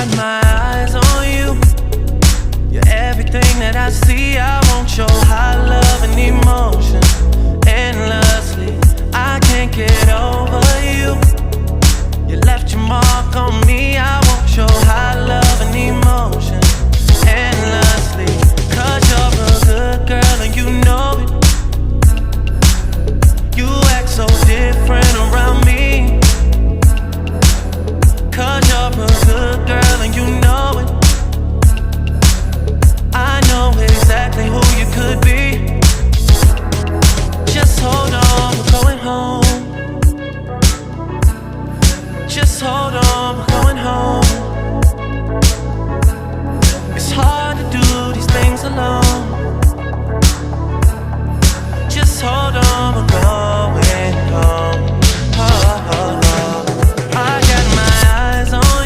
got my eyes on you. You're everything that I see. I want your high love and emotion endlessly. I can't get over you. You left your mark on me.